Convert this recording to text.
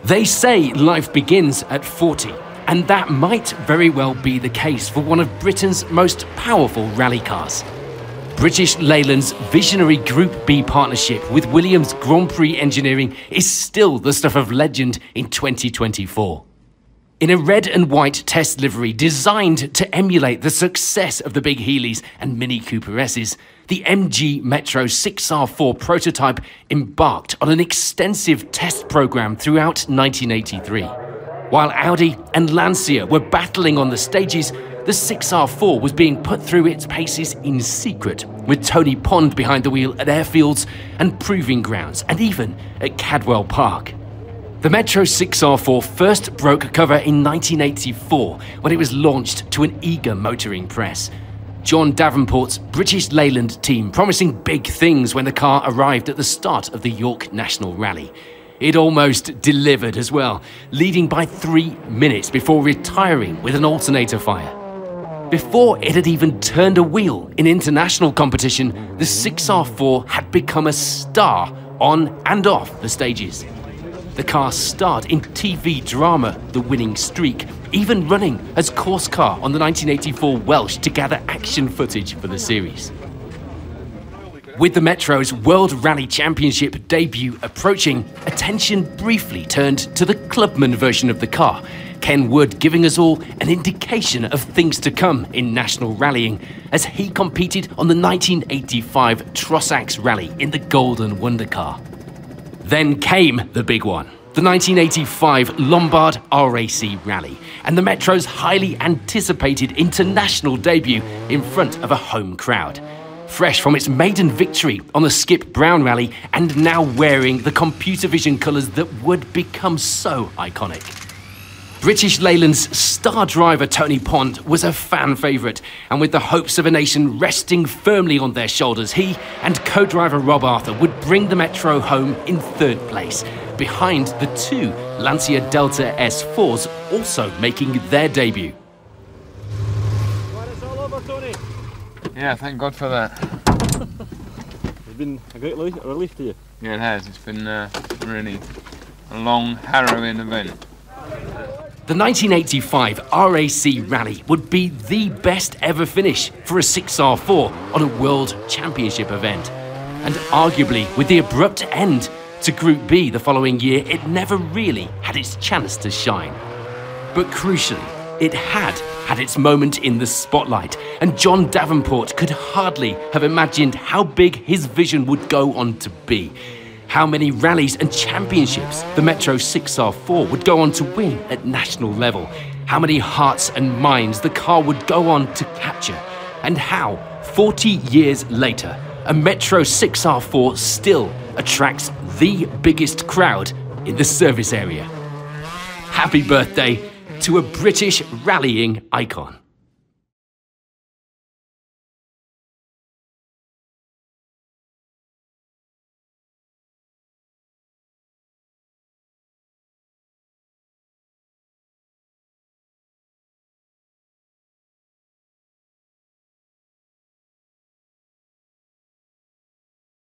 They say life begins at 40, and that might very well be the case for one of Britain's most powerful rally cars. British Leyland's visionary Group B partnership with Williams Grand Prix Engineering is still the stuff of legend in 2024. In a red and white test livery designed to emulate the success of the big Healeys and Mini Cooper S's, the MG Metro 6R4 prototype embarked on an extensive test program throughout 1983. While Audi and Lancia were battling on the stages, the 6R4 was being put through its paces in secret, with Tony Pond behind the wheel at airfields and proving grounds, and even at Cadwell Park. The Metro 6R4 first broke cover in 1984 when it was launched to an eager motoring press. John Davenport's British Leyland team promising big things when the car arrived at the start of the York National Rally. It almost delivered as well, leading by 3 minutes before retiring with an alternator fire. Before it had even turned a wheel in international competition, the 6R4 had become a star on and off the stages. The car starred in TV drama The Winning Streak, even running as course car on the 1984 Welsh to gather action footage for the series. With the Metro's World Rally Championship debut approaching, attention briefly turned to the clubman version of the car, Ken Wood giving us all an indication of things to come in national rallying as he competed on the 1985 Trossachs Rally in the Golden Wonder car. Then came the big one, the 1985 Lombard RAC Rally, and the Metro's highly anticipated international debut in front of a home crowd. Fresh from its maiden victory on the Skip Brown Rally and now wearing the computer vision colours that would become so iconic. British Leyland's star driver Tony Pond was a fan favourite, and with the hopes of a nation resting firmly on their shoulders, he and co-driver Rob Arthur would bring the Metro home in third place, behind the two Lancia Delta S4s also making their debut. It's all over, Tony. Yeah, thank God for that. It's been a great relief to you. Yeah, it has. It's been really a long, harrowing event. The 1985 RAC Rally would be the best ever finish for a 6R4 on a World Championship event. And arguably, with the abrupt end to Group B the following year, it never really had its chance to shine. But crucially, it had its moment in the spotlight, and John Davenport could hardly have imagined how big his vision would go on to be. How many rallies and championships the Metro 6R4 would go on to win at national level. How many hearts and minds the car would go on to capture. And how, 40 years later, a Metro 6R4 still attracts the biggest crowd in the service area. Happy birthday to a British rallying icon.